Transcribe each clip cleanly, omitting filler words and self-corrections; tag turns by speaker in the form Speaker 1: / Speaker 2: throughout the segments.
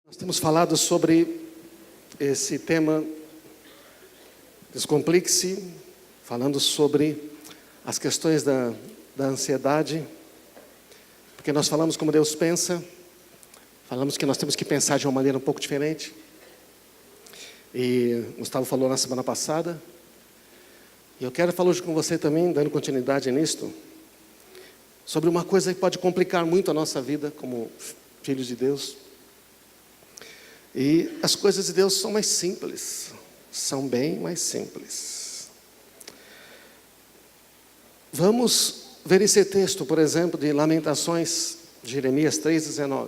Speaker 1: Nós temos falado sobre esse tema Descomplique-se, falando sobre as questões da ansiedade, porque nós falamos como Deus pensa, falamos que nós temos que pensar de uma maneira um pouco diferente, e Gustavo falou na semana passada, e eu quero falar hoje com você também, dando continuidade nisto, sobre uma coisa que pode complicar muito a nossa vida como filhos de Deus. E as coisas de Deus são mais simples, são bem mais simples. Vamos ver esse texto, por exemplo, de Lamentações, de Jeremias 3,19.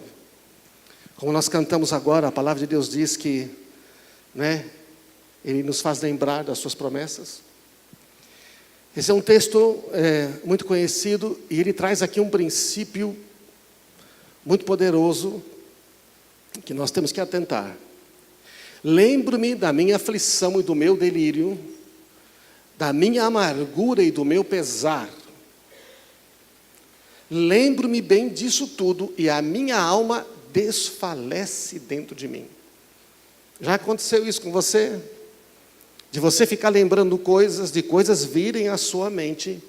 Speaker 1: Como nós cantamos agora, a palavra de Deus diz que, Ele nos faz lembrar das suas promessas. Esse é um texto muito conhecido e ele traz aqui um princípio muito poderoso que nós temos que atentar. Lembro-me da minha aflição e do meu delírio, da minha amargura e do meu pesar. Lembro-me bem disso tudo e a minha alma desfalece dentro de mim. Já aconteceu isso com você? De você ficar lembrando coisas, de coisas virem à sua mente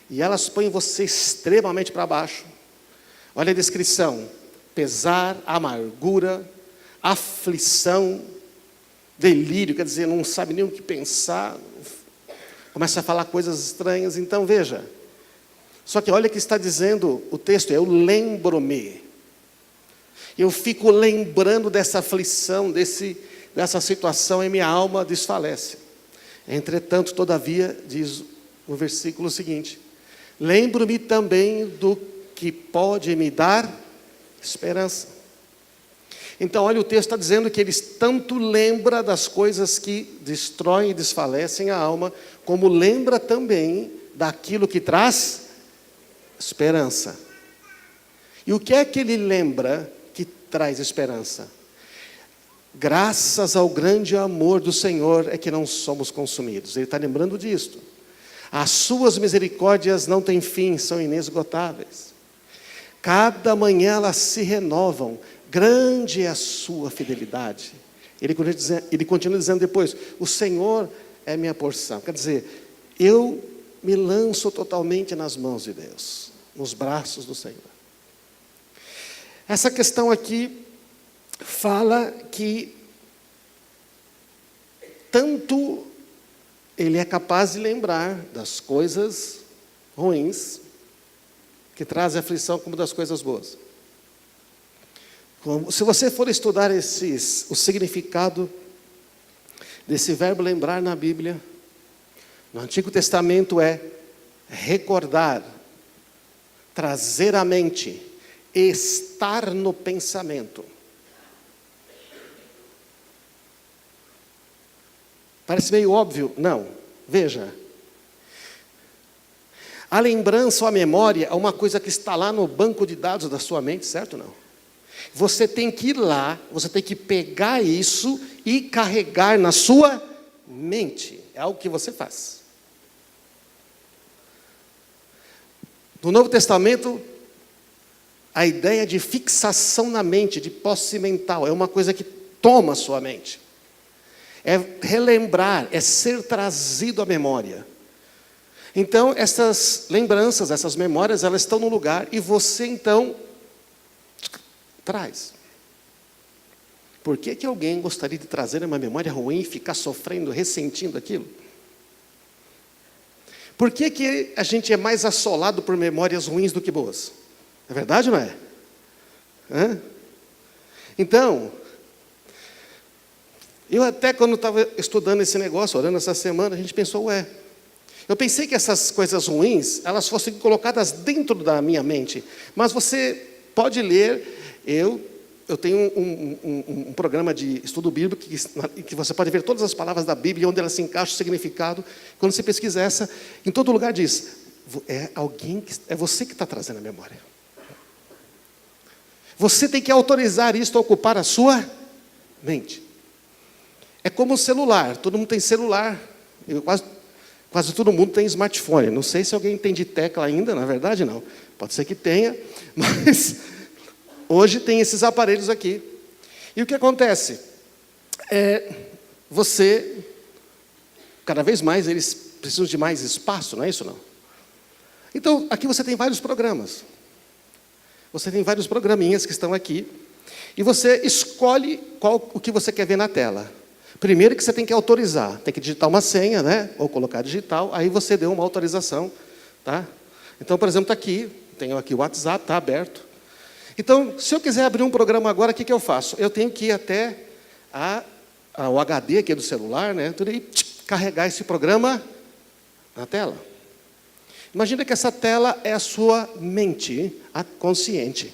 Speaker 1: e elas põem você extremamente para baixo. Olha a descrição: pesar, amargura, aflição, delírio, quer dizer, não sabe nem o que pensar, começa a falar coisas estranhas. Então veja, só que olha o que está dizendo o texto: eu lembro-me, eu fico lembrando dessa aflição, dessa situação, e minha alma desfalece. Entretanto, todavia, diz o versículo seguinte: lembro-me também do que pode me dar esperança. Então, olha, o texto está dizendo que eles tanto lembra das coisas que destroem e desfalecem a alma, como lembra também daquilo que traz esperança. E o que é que ele lembra que traz esperança? Graças ao grande amor do Senhor é que não somos consumidos. Ele está lembrando disto. As suas misericórdias não têm fim, são inesgotáveis. Cada manhã elas se renovam, grande é a sua fidelidade. Ele continua dizendo depois: o Senhor é minha porção. Quer dizer, eu me lanço totalmente nas mãos de Deus, nos braços do Senhor. Essa questão aqui fala que tanto ele é capaz de lembrar das coisas ruins que trazem aflição, como das coisas boas. Se você for estudar o significado desse verbo lembrar na Bíblia, no Antigo Testamento é recordar, trazer à mente, estar no pensamento. Parece meio óbvio? Não. Veja. A lembrança ou a memória é uma coisa que está lá no banco de dados da sua mente, certo ou não? Você tem que ir lá, você tem que pegar isso e carregar na sua mente. É algo que você faz. No Novo Testamento, a ideia de fixação na mente, de posse mental, é uma coisa que toma a sua mente. É relembrar, é ser trazido à memória. Então, essas lembranças, essas memórias, elas estão no lugar e você, então, traz. Por que alguém gostaria de trazer uma memória ruim e ficar sofrendo, ressentindo aquilo? Por que a gente é mais assolado por memórias ruins do que boas? É verdade ou não é? Então, eu até quando estava estudando esse negócio, orando essa semana, a gente pensou, eu pensei que essas coisas ruins, elas fossem colocadas dentro da minha mente. Mas você pode ler, eu tenho um programa de estudo bíblico, que você pode ver todas as palavras da Bíblia, onde elas se encaixam, o significado. Quando você pesquisa essa, em todo lugar diz, é você que está trazendo a memória. Você tem que autorizar isso a ocupar a sua mente. É como o celular, todo mundo tem celular, quase todo mundo tem smartphone. Não sei se alguém tem de tecla ainda, na verdade não. Pode ser que tenha, mas hoje tem esses aparelhos aqui. E o que acontece? Você, cada vez mais, eles precisam de mais espaço, não é isso não? Então, aqui você tem vários programas. Você tem vários programinhas que estão aqui. E você escolhe o que você quer ver na tela. Primeiro que você tem que autorizar. Tem que digitar uma senha, né? Ou colocar digital. Aí você deu uma autorização. Tá? Então, por exemplo, está aqui. Tenho aqui o WhatsApp, está aberto. Então, se eu quiser abrir um programa agora, o que eu faço? Eu tenho que ir até o HD aqui do celular, né? E carregar esse programa na tela. Imagina que essa tela é a sua mente, a consciente.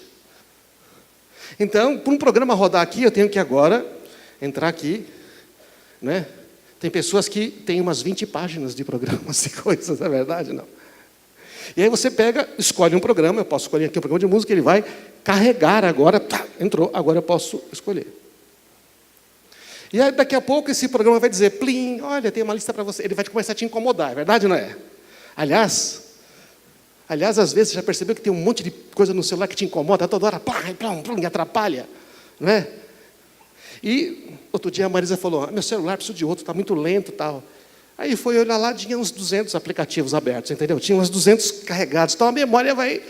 Speaker 1: Então, para um programa rodar aqui, eu tenho que agora entrar aqui, né? Tem pessoas que têm umas 20 páginas de programas e coisas, não é verdade? Não. E aí você pega, escolhe um programa, eu posso escolher aqui um programa de música, ele vai carregar agora, tá, entrou, agora eu posso escolher. E aí daqui a pouco esse programa vai dizer, plim, olha, tem uma lista para você, ele vai começar a te incomodar, é verdade ou não é? Aliás, às vezes, você já percebeu que tem um monte de coisa no celular que te incomoda, toda hora, e atrapalha, não é? E outro dia a Marisa falou, meu celular precisa de outro, está muito lento e tal. Aí foi olhar lá, tinha uns 200 aplicativos abertos, entendeu? Tinha uns 200 carregados, então a memória vai,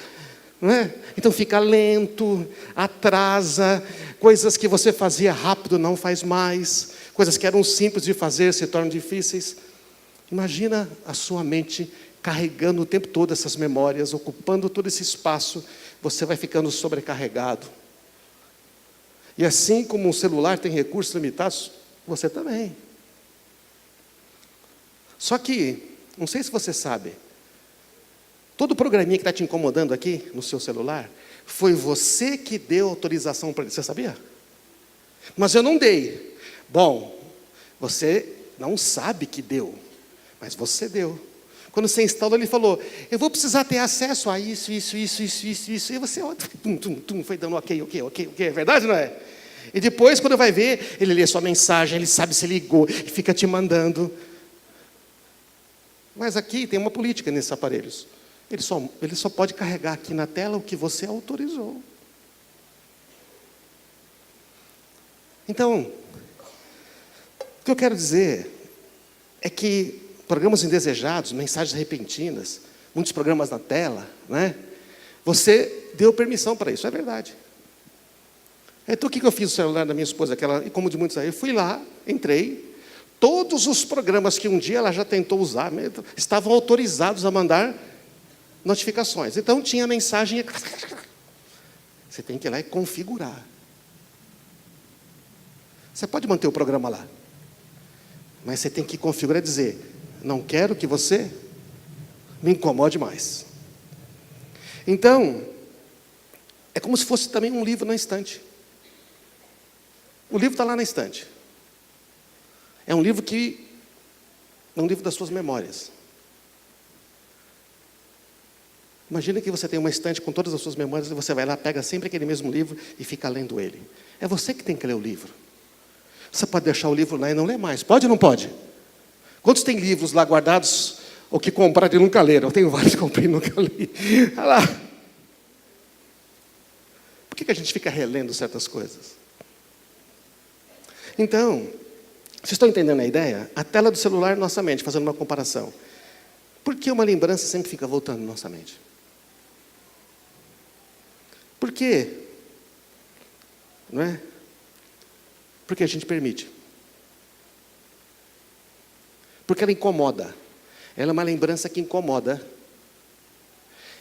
Speaker 1: não é? Então fica lento, atrasa, coisas que você fazia rápido não faz mais, coisas que eram simples de fazer se tornam difíceis. Imagina a sua mente carregando o tempo todo essas memórias, ocupando todo esse espaço, você vai ficando sobrecarregado. E assim como um celular tem recursos limitados, você também. Só que, não sei se você sabe, todo programinha que está te incomodando aqui no seu celular, foi você que deu autorização para ele, você sabia? Mas eu não dei. Bom, você não sabe que deu, mas você deu. Quando você instalou, ele falou, eu vou precisar ter acesso a isso. E você, foi dando ok, é verdade, não é? E depois, quando vai ver, ele lê sua mensagem, ele sabe se ligou, e fica te mandando. Mas aqui tem uma política nesses aparelhos. Ele só pode carregar aqui na tela o que você autorizou. Então, o que eu quero dizer é que programas indesejados, mensagens repentinas, muitos programas na tela, né? Você deu permissão para isso, é verdade. Então, o que eu fiz no celular da minha esposa, e como de muitos aí, eu fui lá, entrei, todos os programas que um dia ela já tentou usar, estavam autorizados a mandar notificações. Então, tinha mensagem, você tem que ir lá e configurar. Você pode manter o programa lá, mas você tem que configurar e dizer, não quero que você me incomode mais. Então, é como se fosse também um livro na estante. O livro está lá na estante. É um livro das suas memórias. Imagina que você tem uma estante com todas as suas memórias e você vai lá, pega sempre aquele mesmo livro e fica lendo ele. É você que tem que ler o livro. Você pode deixar o livro lá e não ler mais. Pode ou não pode? Quantos tem livros lá guardados ou que compraram e nunca leram? Eu tenho vários que comprei e nunca li. Olha lá. Por que a gente fica relendo certas coisas? Então, vocês estão entendendo a ideia? A tela do celular é nossa mente, fazendo uma comparação. Por que uma lembrança sempre fica voltando na nossa mente? Por quê? Não é? Porque a gente permite. Porque ela incomoda. Ela é uma lembrança que incomoda.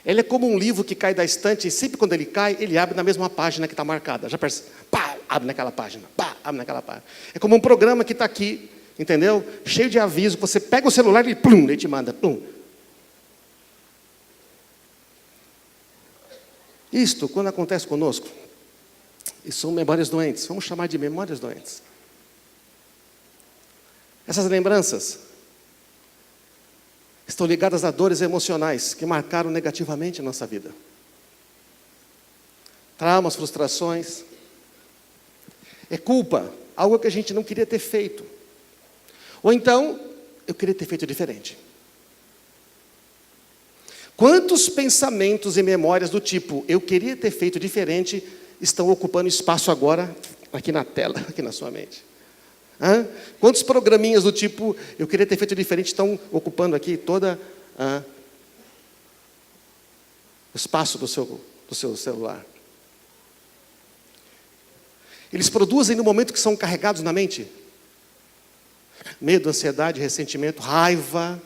Speaker 1: Ela é como um livro que cai da estante e sempre quando ele cai, ele abre na mesma página que está marcada. Já percebe? Pá, abre naquela página. Pá, abre naquela página. É como um programa que está aqui, entendeu? Cheio de aviso. Você pega o celular e plum, ele te manda. Plum. Isto, quando acontece conosco, isso são memórias doentes. Vamos chamar de memórias doentes. Essas lembranças estão ligadas a dores emocionais que marcaram negativamente a nossa vida. Traumas, frustrações. É culpa, algo que a gente não queria ter feito. Ou então, eu queria ter feito diferente. Quantos pensamentos e memórias do tipo, eu queria ter feito diferente, estão ocupando espaço agora aqui na tela, aqui na sua mente? Quantos programinhas do tipo, eu queria ter feito diferente, estão ocupando aqui toda o espaço do seu celular? Eles produzem no momento que são carregados na mente. Medo, ansiedade, ressentimento, raiva,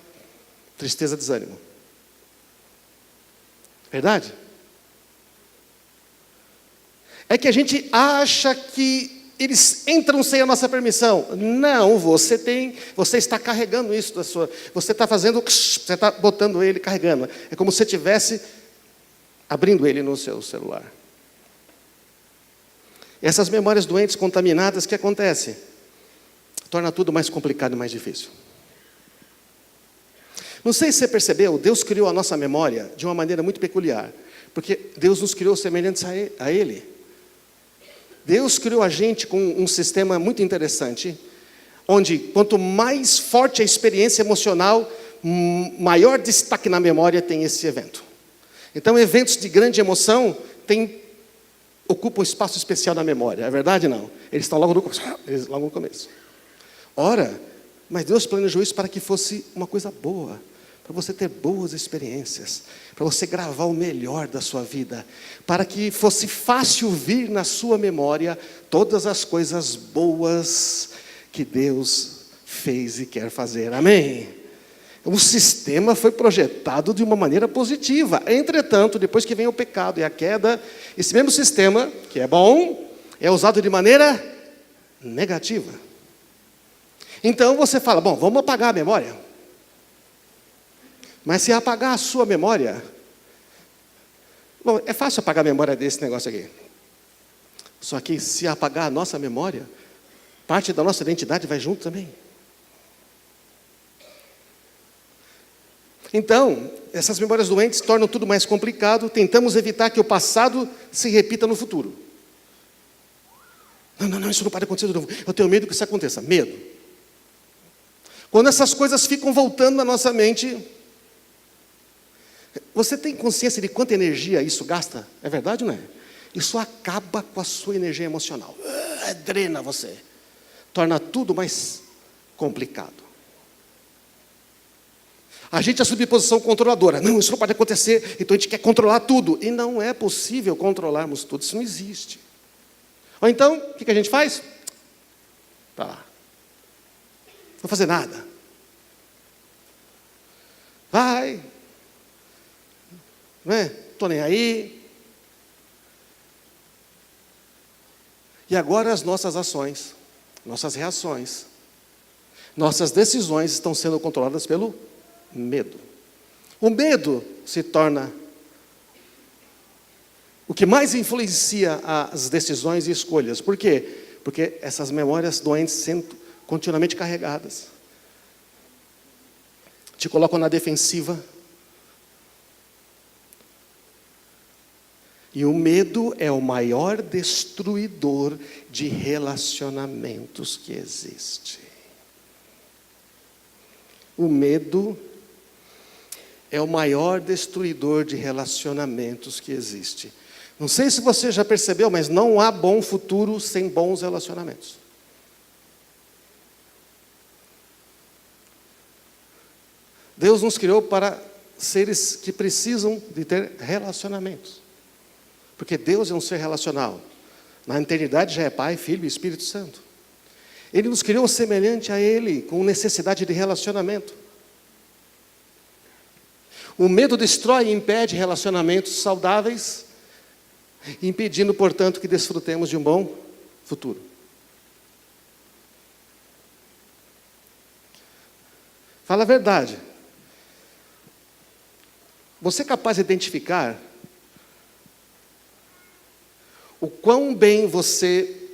Speaker 1: tristeza, desânimo. Verdade? É que a gente acha que eles entram sem a nossa permissão. Não, você está carregando isso da sua. Você está fazendo, você está botando ele carregando. É como se você estivesse abrindo ele no seu celular. Essas memórias doentes, contaminadas, o que acontece? Torna tudo mais complicado e mais difícil. Não sei se você percebeu, Deus criou a nossa memória de uma maneira muito peculiar. Porque Deus nos criou semelhantes a Ele. Deus criou a gente com um sistema muito interessante, onde quanto mais forte a experiência emocional, maior destaque na memória tem esse evento. Então, eventos de grande emoção ocupam um espaço especial na memória. É verdade, não? Eles estão logo no começo. Ora, mas Deus planejou isso para que fosse uma coisa boa, para você ter boas experiências, para você gravar o melhor da sua vida, para que fosse fácil vir na sua memória todas as coisas boas que Deus fez e quer fazer. Amém? O sistema foi projetado de uma maneira positiva. Entretanto, depois que vem o pecado e a queda, esse mesmo sistema, que é bom, é usado de maneira negativa. Então você fala, bom, vamos apagar a memória. Mas se apagar a sua memória, bom, é fácil apagar a memória desse negócio aqui. Só que se apagar a nossa memória, parte da nossa identidade vai junto também. Então, essas memórias doentes tornam tudo mais complicado, tentamos evitar que o passado se repita no futuro. Não, isso não pode acontecer de novo. Eu tenho medo que isso aconteça. Medo. Quando essas coisas ficam voltando na nossa mente, você tem consciência de quanta energia isso gasta? É verdade ou não é? Isso acaba com a sua energia emocional. Drena você. Torna tudo mais complicado. A gente assume posição controladora. Não, isso não pode acontecer, então a gente quer controlar tudo. E não é possível controlarmos tudo, isso não existe. Ou então, o que a gente faz? Tá lá. Não vou fazer nada. Vai. Não é? Estou nem aí. E agora as nossas ações, nossas reações, nossas decisões estão sendo controladas pelo medo. O medo se torna o que mais influencia as decisões e escolhas. Por quê? Porque essas memórias doentes sendo continuamente carregadas te colocam na defensiva. E o medo é o maior destruidor de relacionamentos que existe. O medo é o maior destruidor de relacionamentos que existe. Não sei se você já percebeu, mas não há bom futuro sem bons relacionamentos. Deus nos criou para seres que precisam de ter relacionamentos. Porque Deus é um ser relacional. Na eternidade já é Pai, Filho e Espírito Santo. Ele nos criou semelhante a Ele, com necessidade de relacionamento. O medo destrói e impede relacionamentos saudáveis, impedindo, portanto, que desfrutemos de um bom futuro. Fala a verdade. Você é capaz de identificar o quão bem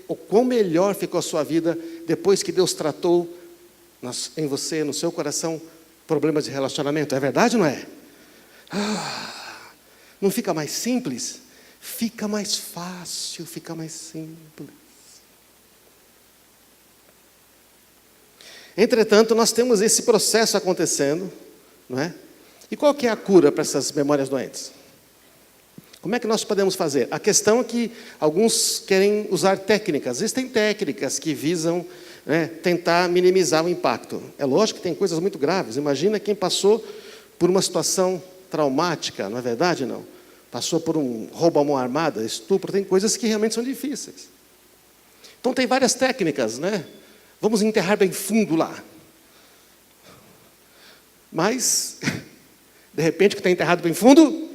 Speaker 1: o quão melhor ficou a sua vida depois que Deus tratou em você, no seu coração, problemas de relacionamento? É verdade ou não é? Não fica mais simples? Fica mais fácil, fica mais simples. Entretanto, nós temos esse processo acontecendo, não é? E qual que é a cura para essas memórias doentes? Como é que nós podemos fazer? A questão é que alguns querem usar técnicas. Existem técnicas que visam, né, tentar minimizar o impacto. É lógico que tem coisas muito graves. Imagina quem passou por uma situação traumática, não é verdade? Não. Passou por um roubo à mão armada, estupro, tem coisas que realmente são difíceis. Então tem várias técnicas, né? Vamos enterrar bem fundo lá. Mas, de repente, que está enterrado bem fundo,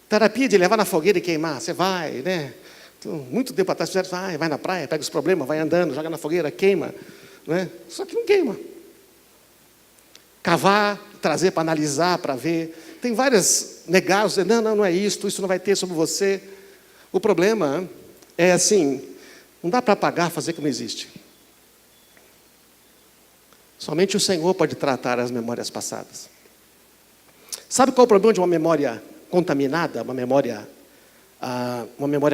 Speaker 1: terapia de levar na fogueira e queimar. Você vai, né? Então, muito tempo atrás fizeram, vai na praia, pega os problemas, vai andando, joga na fogueira, queima, né? Só que não queima. Cavar, trazer para analisar, para ver. Tem várias negados, não é isso não vai ter sobre você. O problema é assim, não dá para apagar, fazer que não existe. Somente o Senhor pode tratar as memórias passadas. Sabe qual é o problema de uma memória contaminada, uma memória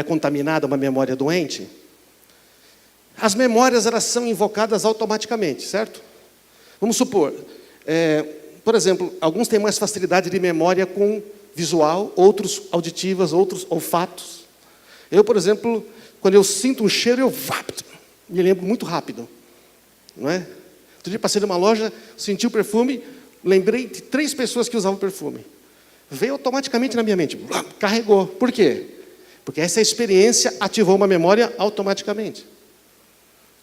Speaker 1: contaminada, uma memória doente? As memórias, elas são invocadas automaticamente, certo? Vamos supor, por exemplo, alguns têm mais facilidade de memória com visual, outros auditivas, outros olfatos. Eu, por exemplo, quando eu sinto um cheiro, eu me lembro muito rápido, não é? Outro dia passei numa loja, senti o perfume, lembrei de 3 pessoas que usavam perfume. Veio automaticamente na minha mente, carregou. Por quê? Porque essa experiência ativou uma memória automaticamente.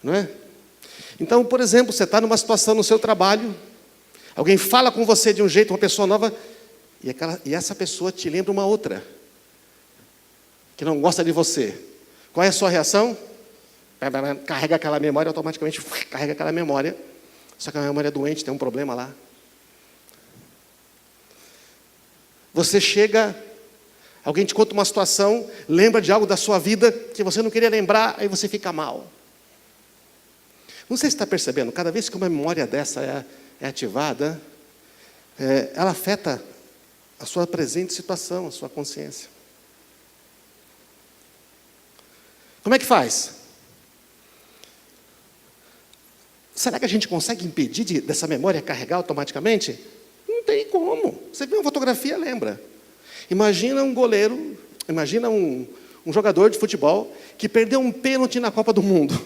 Speaker 1: Não é? Então, por exemplo, você está numa situação no seu trabalho, alguém fala com você de um jeito, uma pessoa nova, e essa pessoa te lembra uma outra, que não gosta de você. Qual é a sua reação? Carrega aquela memória automaticamente, carrega aquela memória. Só que a memória é doente, tem um problema lá. Você chega, alguém te conta uma situação, lembra de algo da sua vida que você não queria lembrar, aí você fica mal. Não sei se está percebendo, cada vez que uma memória dessa é ativada, ela afeta a sua presente situação, a sua consciência. Como é que faz? Será que a gente consegue impedir dessa memória carregar automaticamente? Não tem como. Você vê uma fotografia, lembra. Imagina um goleiro, imagina um jogador de futebol que perdeu um pênalti na Copa do Mundo.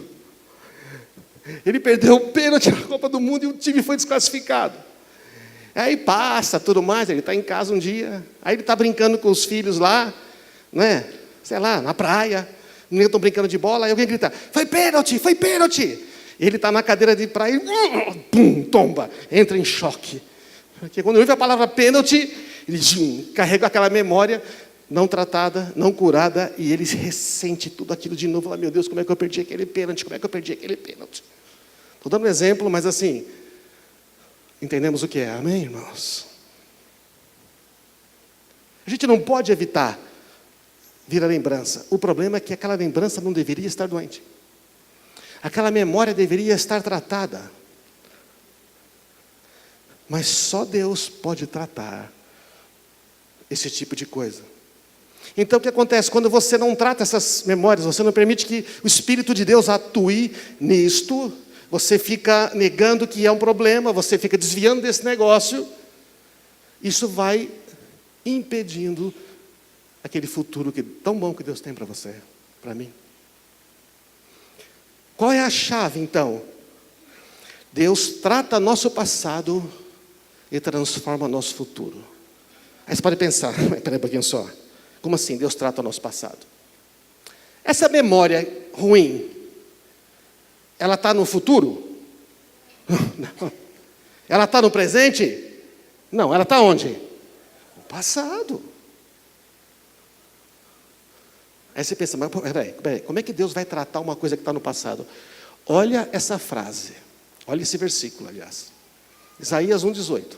Speaker 1: Ele perdeu o pênalti na Copa do Mundo e o time foi desclassificado. Aí passa, tudo mais, ele está em casa um dia, aí ele está brincando com os filhos lá, né? Sei lá, na praia, os meninos estão brincando de bola, aí alguém grita, foi pênalti, foi pênalti. Ele está na cadeira de praia e pum, tomba, entra em choque. Porque quando ouve a palavra pênalti, ele carrega aquela memória não tratada, não curada, e ele ressente tudo aquilo de novo. Fala, meu Deus, como é que eu perdi aquele pênalti? Como é que eu perdi aquele pênalti? Estou dando um exemplo, mas assim, entendemos o que é, amém, irmãos? A gente não pode evitar vir a lembrança. O problema é que aquela lembrança não deveria estar doente. Aquela memória deveria estar tratada. Mas só Deus pode tratar esse tipo de coisa. Então o que acontece? Quando você não trata essas memórias, você não permite que o Espírito de Deus atue nisto, você fica negando que é um problema, você fica desviando desse negócio, isso vai impedindo aquele futuro tão bom que Deus tem para você, para mim. Qual é a chave, então? Deus trata nosso passado e transforma nosso futuro. Aí você pode pensar, espera um pouquinho só. Como assim Deus trata o nosso passado? Essa memória ruim, ela está no futuro? Não. Ela está no presente? Não, ela está onde? No passado. Aí você pensa, mas peraí, como é que Deus vai tratar uma coisa que está no passado? Olha essa frase, olha esse versículo, aliás. Isaías 1,18.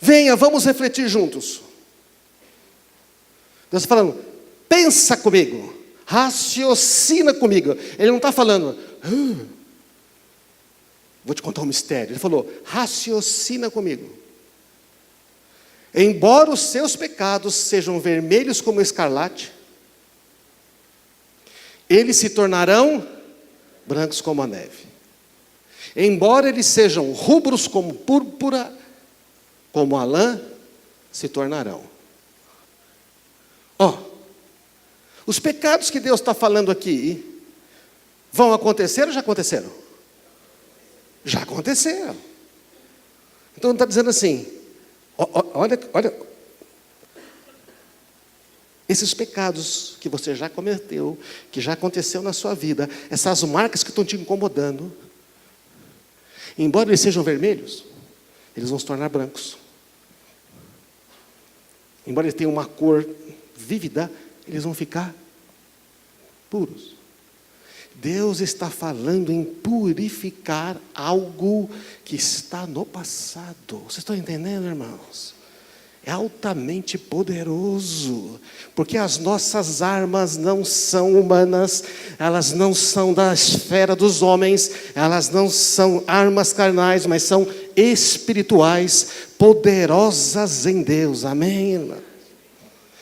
Speaker 1: Venha, vamos refletir juntos. Deus está falando, pensa comigo, raciocina comigo. Ele não está falando, vou te contar um mistério. Ele falou, raciocina comigo. Embora os seus pecados sejam vermelhos como escarlate, eles se tornarão brancos como a neve. Embora eles sejam rubros como púrpura, como a lã, se tornarão. Os pecados que Deus está falando aqui vão acontecer ou já aconteceram? Já aconteceram. Então está dizendo assim, olha, esses pecados que você já cometeu, que já aconteceu na sua vida, essas marcas que estão te incomodando, embora eles sejam vermelhos, eles vão se tornar brancos. Embora eles tenham uma cor vívida, eles vão ficar puros. Deus está falando em purificar algo que está no passado. Vocês estão entendendo, irmãos? É altamente poderoso, porque as nossas armas não são humanas, elas não são da esfera dos homens, elas não são armas carnais, mas são espirituais, poderosas em Deus, amém, irmão?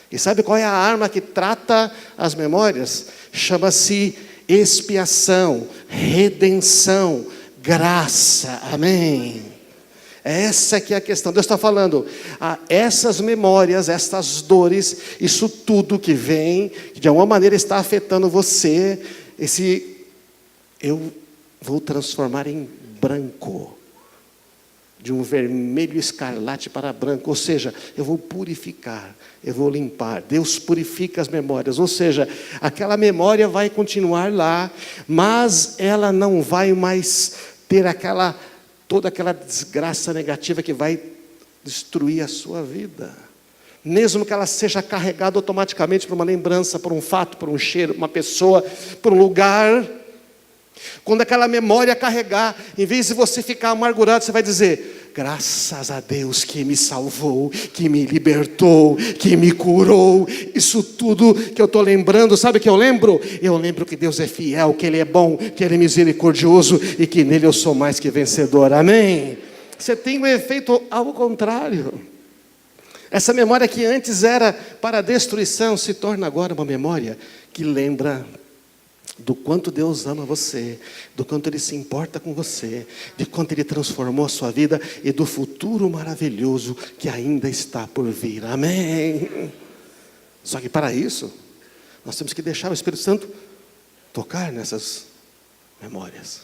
Speaker 1: E sabe qual é a arma que trata as memórias? Chama-se expiação, redenção, graça, amém? Essa que é a questão. Deus está falando, essas memórias, essas dores, isso tudo que vem, que de alguma maneira está afetando você, eu vou transformar em branco, de um vermelho escarlate para branco, ou seja, eu vou purificar, eu vou limpar. Deus purifica as memórias, ou seja, aquela memória vai continuar lá, mas ela não vai mais ter toda aquela desgraça negativa que vai destruir a sua vida. Mesmo que ela seja carregada automaticamente por uma lembrança, por um fato, por um cheiro, por uma pessoa, por um lugar. Quando aquela memória carregar, em vez de você ficar amargurado, você vai dizer: graças a Deus que me salvou, que me libertou, que me curou. Isso tudo que eu estou lembrando, sabe o que eu lembro? Eu lembro que Deus é fiel, que Ele é bom, que Ele é misericordioso e que nele eu sou mais que vencedor, amém? Você tem um efeito ao contrário. Essa memória que antes era para destruição, se torna agora uma memória que lembra do quanto Deus ama você, do quanto Ele se importa com você, de quanto Ele transformou a sua vida e do futuro maravilhoso que ainda está por vir, amém? Só que para isso, nós temos que deixar o Espírito Santo tocar nessas memórias.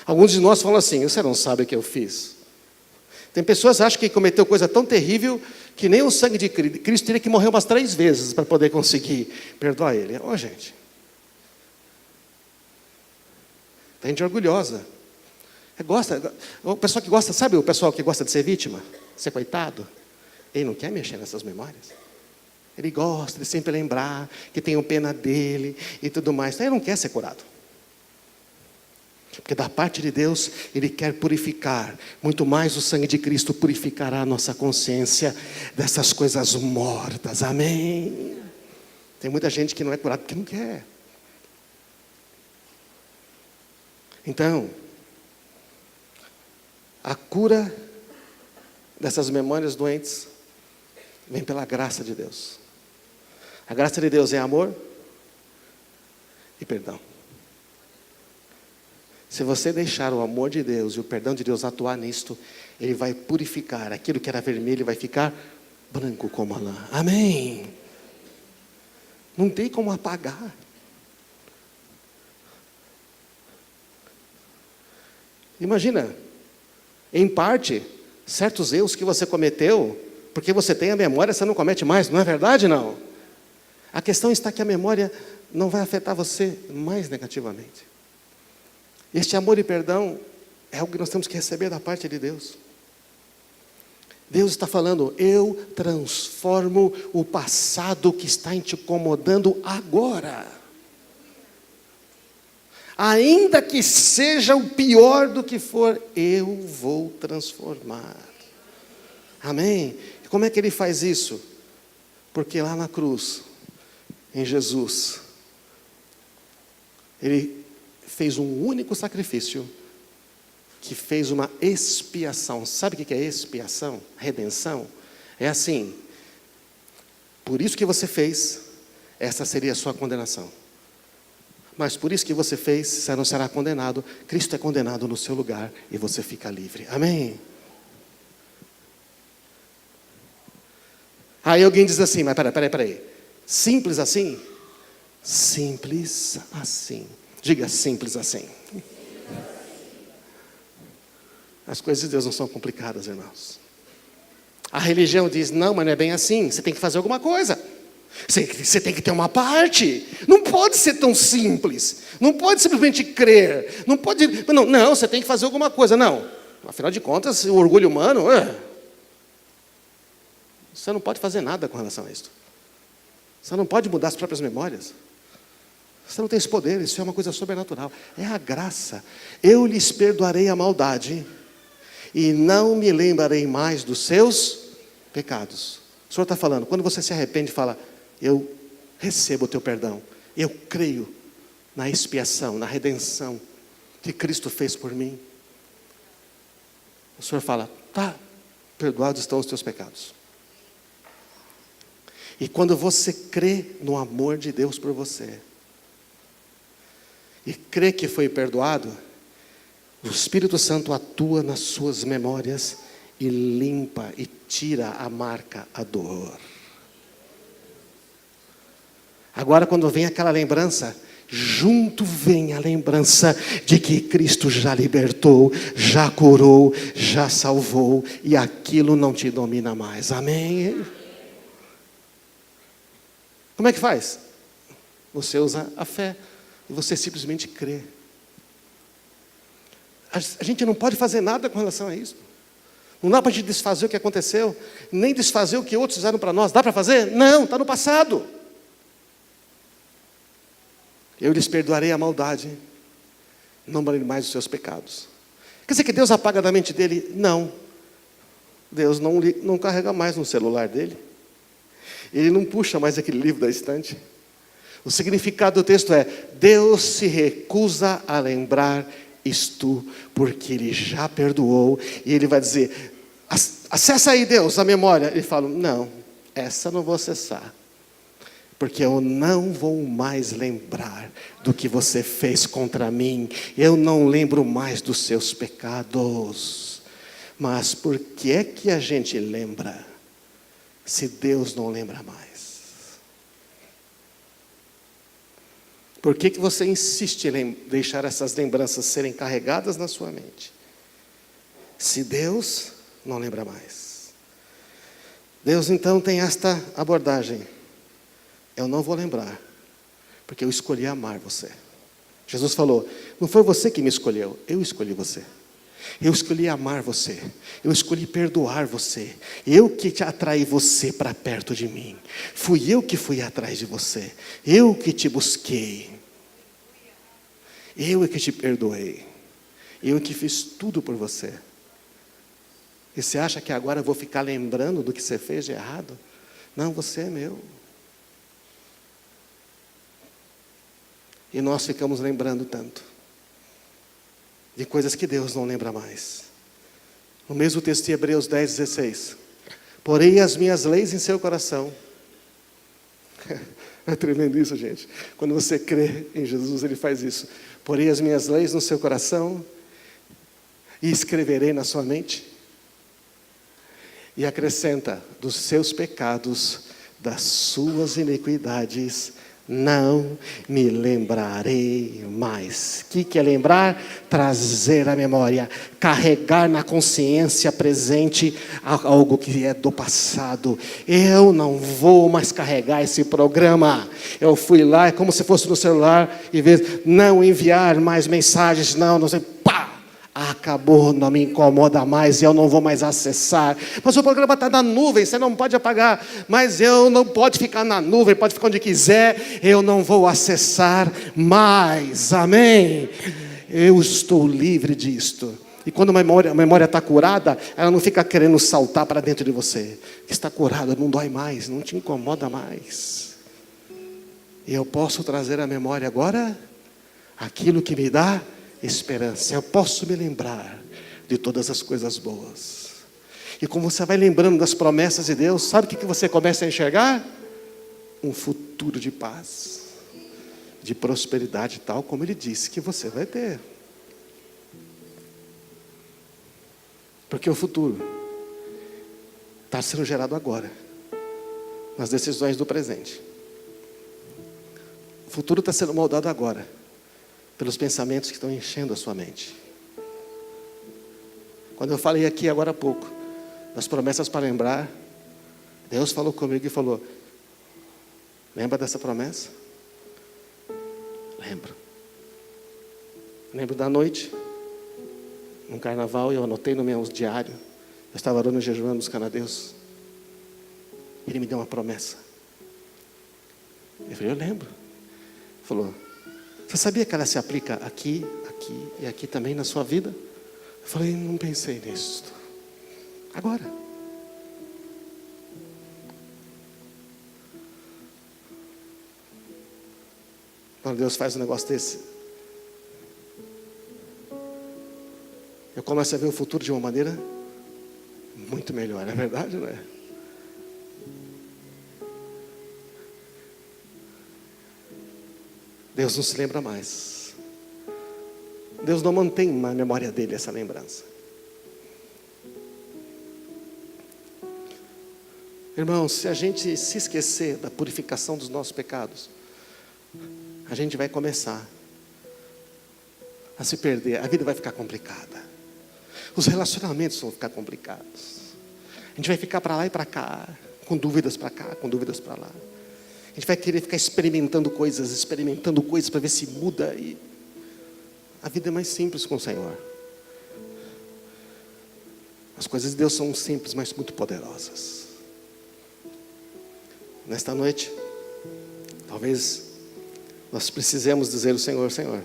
Speaker 1: Alguns de nós falam assim: você não sabe o que eu fiz. Tem pessoas que acham que cometeu coisa tão terrível que nem o sangue de Cristo teria que morrer umas 3 vezes para poder conseguir perdoar ele. Gente, tem gente orgulhosa. O pessoal que gosta, sabe o pessoal que gosta de ser vítima? Ser coitado? Ele não quer mexer nessas memórias. Ele gosta de sempre lembrar que tenham pena dele e tudo mais. Então ele não quer ser curado. Porque da parte de Deus, Ele quer purificar. Muito mais o sangue de Cristo purificará a nossa consciência dessas coisas mortas, amém? Tem muita gente que não é curada porque não quer. Então, a cura dessas memórias doentes vem pela graça de Deus. A graça de Deus é amor e perdão. Se você deixar o amor de Deus e o perdão de Deus atuar nisto, Ele vai purificar. Aquilo que era vermelho vai ficar branco como a lã. Amém? Não tem como apagar. Imagina, em parte, certos erros que você cometeu, porque você tem a memória, você não comete mais. Não é verdade, não? A questão está que a memória não vai afetar você mais negativamente. Este amor e perdão é algo que nós temos que receber da parte de Deus. Deus está falando: eu transformo o passado que está te incomodando agora. Ainda que seja o pior do que for, eu vou transformar. Amém? E como é que Ele faz isso? Porque lá na cruz, em Jesus, Ele fez um único sacrifício que fez uma expiação. Sabe o que é expiação? Redenção? É assim: por isso que você fez, essa seria a sua condenação. Mas por isso que você fez, você não será condenado. Cristo é condenado no seu lugar e você fica livre. Amém? Aí alguém diz assim: mas peraí. Simples assim? Simples assim. Diga, simples assim. As coisas de Deus não são complicadas, irmãos. A religião diz, não, mas não é bem assim. Você tem que fazer alguma coisa. Você tem que ter uma parte. Não pode ser tão simples. Não pode simplesmente crer. Não pode. Não, você tem que fazer alguma coisa. Não. Afinal de contas, o orgulho humano. Você não pode fazer nada com relação a isso. Você não pode mudar as próprias memórias. Você não tem esse poder. Isso é uma coisa sobrenatural. É a graça. Eu lhes perdoarei a maldade e não me lembrarei mais dos seus pecados. O Senhor está falando, quando você se arrepende, fala, eu recebo o teu perdão. Eu creio na expiação, na redenção que Cristo fez por mim. O Senhor fala, tá, perdoados estão os teus pecados. E quando você crê no amor de Deus por você, e crê que foi perdoado, o Espírito Santo atua nas suas memórias e limpa e tira a marca, a dor. Agora, quando vem aquela lembrança, junto vem a lembrança de que Cristo já libertou, já curou, já salvou, e aquilo não te domina mais. Amém? Como é que faz? Você usa a fé e você simplesmente crê. A gente não pode fazer nada com relação a isso. Não dá para a gente desfazer o que aconteceu, nem desfazer o que outros fizeram para nós. Dá para fazer? Não, está no passado. Eu lhes perdoarei a maldade, não lembrarei mais os seus pecados. Quer dizer que Deus apaga da mente dele? Não. Deus não carrega mais no celular dele. Ele não puxa mais aquele livro da estante. O significado do texto é, Deus se recusa a lembrar isto, porque Ele já perdoou, e Ele vai dizer, acessa aí Deus, a memória. Ele fala, não, essa não vou acessar, porque eu não vou mais lembrar do que você fez contra mim, eu não lembro mais dos seus pecados. Mas por que é que a gente lembra, se Deus não lembra mais? Por que você insiste em deixar essas lembranças serem carregadas na sua mente? Se Deus não lembra mais. Deus então tem esta abordagem. Eu não vou lembrar, porque eu escolhi amar você. Jesus falou, não foi você que me escolheu, eu escolhi você. Eu escolhi amar você, eu escolhi perdoar você, eu que te atraí você para perto de mim, fui eu que fui atrás de você, eu que te busquei, eu é que te perdoei, eu que fiz tudo por você. E você acha que agora eu vou ficar lembrando do que você fez de errado? Não, você é meu. E nós ficamos lembrando tanto de coisas que Deus não lembra mais. No mesmo texto de Hebreus 10:16. Porei as minhas leis em seu coração. É tremendo isso, gente. Quando você crê em Jesus, Ele faz isso. Porei as minhas leis no seu coração e escreverei na sua mente. E acrescenta, dos seus pecados, das suas iniquidades, não me lembrarei mais. O que é lembrar? Trazer à memória, carregar na consciência presente algo que é do passado. Eu não vou mais carregar esse programa. Eu fui lá, é como se fosse no celular, e ver, não enviar mais mensagens, não sei, pá! Acabou, não me incomoda mais, eu não vou mais acessar. Mas o programa está na nuvem, você não pode apagar. Mas eu não pode ficar na nuvem, pode ficar onde quiser, eu não vou acessar mais, amém? Eu estou livre disto. E quando a memória está curada, ela não fica querendo saltar para dentro de você. Está curada, não dói mais, não te incomoda mais. E eu posso trazer à memória agora aquilo que me dá esperança. Eu posso me lembrar de todas as coisas boas. E como você vai lembrando das promessas de Deus, sabe o que você começa a enxergar? Um futuro de paz, de prosperidade, tal como Ele disse que você vai ter. Porque o futuro está sendo gerado agora, nas decisões do presente. futuro está sendo moldado agora, pelos pensamentos que estão enchendo a sua mente. Quando eu falei aqui agora há pouco, das promessas para lembrar, Deus falou comigo e falou: lembra dessa promessa? Lembro da noite, num carnaval, eu anotei no meu diário, eu estava orando e jejuando, buscando a Deus. Ele me deu uma promessa. Eu falei: eu lembro. Ele falou: você sabia que ela se aplica aqui, aqui e aqui também na sua vida? Eu falei: não pensei nisso. Agora. Quando Deus faz um negócio desse, eu começo a ver o futuro de uma maneira muito melhor, não é verdade, não é? Deus não se lembra mais. Deus não mantém na memória dele essa lembrança. Irmãos, se a gente se esquecer da purificação dos nossos pecados, a gente vai começar a se perder. A vida vai ficar complicada. Os relacionamentos vão ficar complicados. A gente vai ficar para lá e para cá, com dúvidas para cá, com dúvidas para lá. A gente vai querer ficar experimentando coisas para ver se muda. E a vida é mais simples com o Senhor. As coisas de Deus são simples, mas muito poderosas. Nesta noite, talvez nós precisemos dizer ao Senhor: Senhor,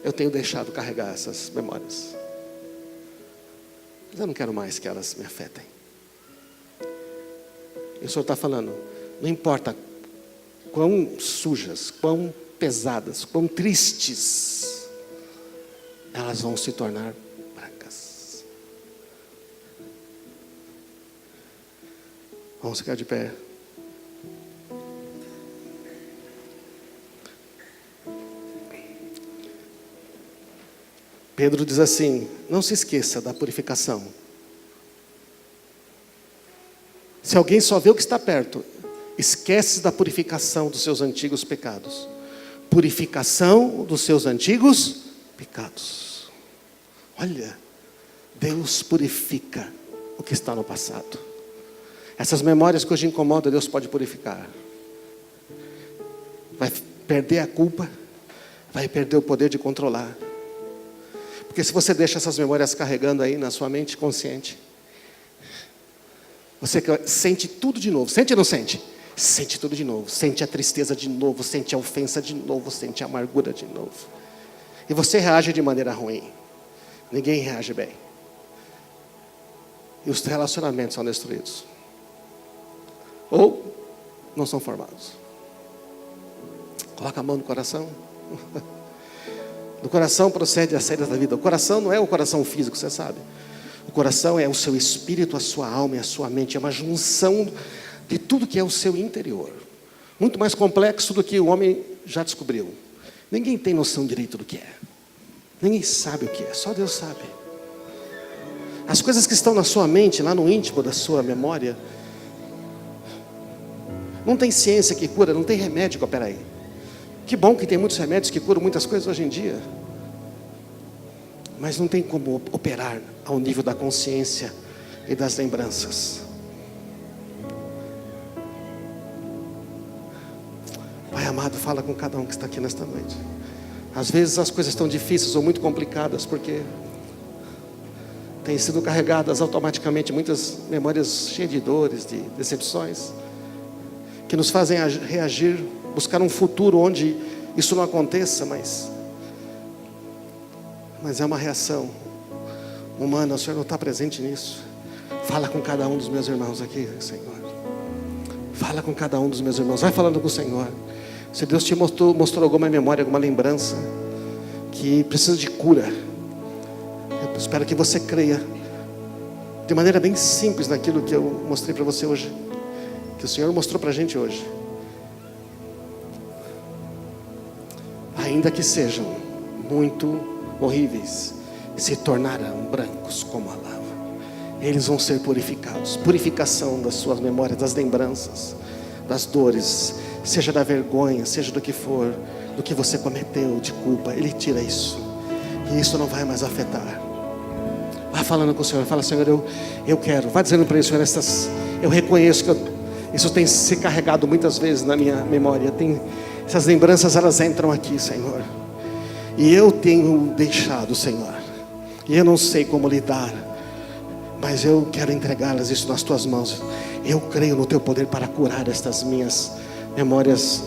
Speaker 1: eu tenho deixado carregar essas memórias, mas eu não quero mais que elas me afetem. E o Senhor está falando: não importa quão sujas, quão pesadas, quão tristes, elas vão se tornar brancas. Vamos ficar de pé. Pedro diz assim: não se esqueça da purificação. Se alguém só vê o que está perto, esquece da purificação dos seus antigos pecados. Purificação dos seus antigos pecados. Olha, Deus purifica o que está no passado. Essas memórias que hoje incomodam, Deus pode purificar. Vai perder a culpa, vai perder o poder de controlar. Porque se você deixa essas memórias carregando aí na sua mente consciente, você sente tudo de novo. Sente ou não sente? Sente tudo de novo. Sente a tristeza de novo, sente a ofensa de novo, sente a amargura de novo. E você reage de maneira ruim. Ninguém reage bem. E os relacionamentos são destruídos. Ou não são formados. Coloca a mão no coração. Do coração procede a saída da vida. O coração não é o coração físico, você sabe. O coração é o seu espírito, a sua alma e a sua mente. É uma junção de tudo que é o seu interior. Muito mais complexo do que o homem já descobriu. Ninguém tem noção direito do que é. Ninguém sabe o que é, só Deus sabe. As coisas que estão na sua mente, lá no íntimo da sua memória, não tem ciência que cura, não tem remédio que opera aí. Que bom que tem muitos remédios que curam muitas coisas hoje em dia. Mas não tem como operar ao nível da consciência e das lembranças. Pai amado, fala com cada um que está aqui nesta noite. Às vezes as coisas estão difíceis ou muito complicadas, porque têm sido carregadas automaticamente muitas memórias cheias de dores, de decepções, que nos fazem reagir, buscar um futuro onde isso não aconteça, mas é uma reação humana. O Senhor não está presente nisso. Fala com cada um dos meus irmãos aqui, Senhor. Fala com cada um dos meus irmãos. Vai falando com o Senhor. Se Deus te mostrou alguma memória, alguma lembrança que precisa de cura, eu espero que você creia de maneira bem simples naquilo que eu mostrei para você hoje, que o Senhor mostrou para a gente hoje. Ainda que sejam muito horríveis, se tornarão brancos como a lava. Eles vão ser purificados. Purificação das suas memórias, das lembranças, das dores, seja da vergonha, seja do que for, do que você cometeu de culpa. Ele tira isso, e isso não vai mais afetar. Vá falando com o Senhor, fala: Senhor, eu quero. Vai dizendo para ele: Senhor, eu reconheço que isso tem se carregado muitas vezes na minha memória. Essas lembranças, elas entram aqui, Senhor, e eu tenho deixado, Senhor, e eu não sei como lidar, mas eu quero entregá-las isso nas tuas mãos. Eu creio no teu poder para curar estas minhas memórias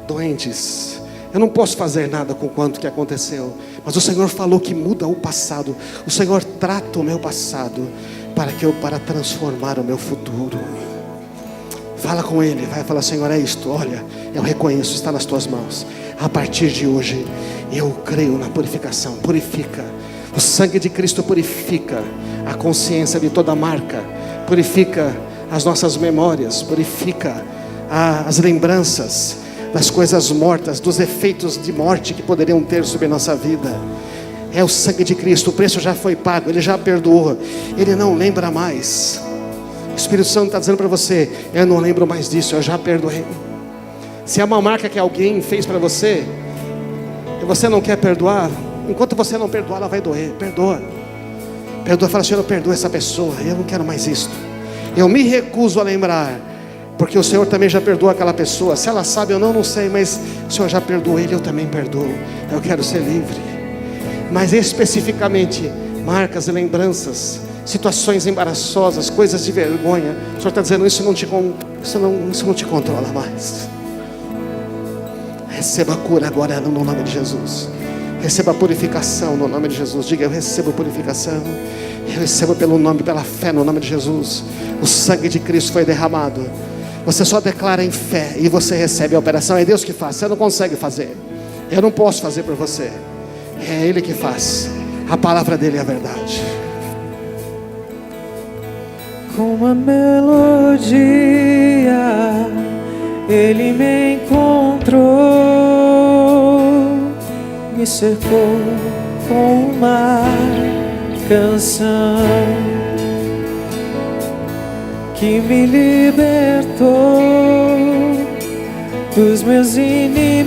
Speaker 1: doentes. Eu não posso fazer nada com quanto que aconteceu, mas o Senhor falou que muda o passado. O Senhor trata o meu passado para transformar o meu futuro. Fala com Ele, vai falar: Senhor, é isto, olha, eu reconheço, está nas tuas mãos. A partir de hoje, eu creio na purificação. Purifica, o sangue de Cristo purifica a consciência de toda marca, purifica as nossas memórias, purifica as lembranças das coisas mortas, dos efeitos de morte que poderiam ter sobre a nossa vida. É o sangue de Cristo, o preço já foi pago, Ele já perdoou, Ele não lembra mais. O Espírito Santo está dizendo para você: eu não lembro mais disso, eu já perdoei. Se é uma marca que alguém fez para você, e você não quer perdoar, enquanto você não perdoar, ela vai doer. Perdoa, fala: Senhor, eu perdoo essa pessoa, eu não quero mais isto. Eu me recuso a lembrar, porque o Senhor também já perdoou aquela pessoa. Se ela sabe ou não, não sei, mas o Senhor já perdoou ele, eu também perdoo. Eu quero ser livre. Mas especificamente, marcas e lembranças, situações embaraçosas, coisas de vergonha, o Senhor está dizendo: isso não te controla mais. Receba a cura agora no nome de Jesus. Receba a purificação no nome de Jesus. Diga: eu recebo purificação. Eu recebo pelo nome, pela fé no nome de Jesus. O sangue de Cristo foi derramado. Você só declara em fé e você recebe a operação. É Deus que faz, você não consegue fazer. Eu não posso fazer por você. É Ele que faz. A palavra dEle é a verdade.
Speaker 2: Com uma melodia Ele me encontrou, me cercou com uma canção que me libertou dos meus inimigos,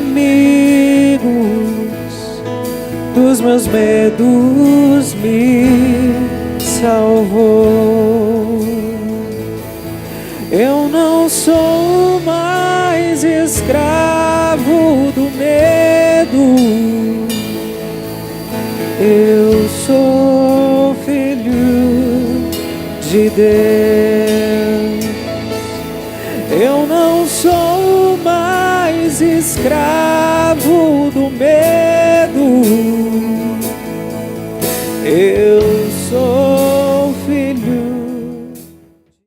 Speaker 2: dos meus medos, me salvou. Eu não sou mais escravo do medo, eu sou filho de Deus. Eu não sou mais escravo do medo,